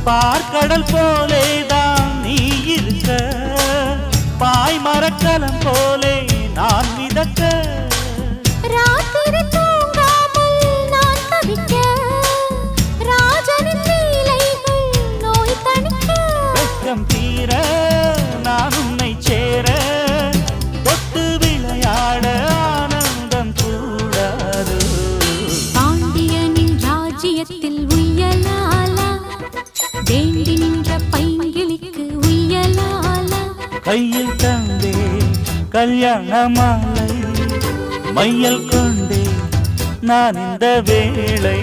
பார்க்கடல் போலேதான் நீ இருக்க, பாய் மரக்கலம் போலே நான் மிதக்க. ராத்திரி தூங்காமல் நான் தவிக்க, ராஜனின் லீலைகள் நோய் தணிக்க. வெட்கம் தீர நான் உன்னை சேர, தொட்டு விளையாட ஆனந்தம் கூடாது. பாண்டியனின் ராஜ்யத்தில் உய்யலாலா, வேண்டி நின்ற பைங்கிளிக்கு உய்யலாலா. கையில் தந்தே கல்யாண மாலை, மையல் கொண்டே நான் இந்த வேளை.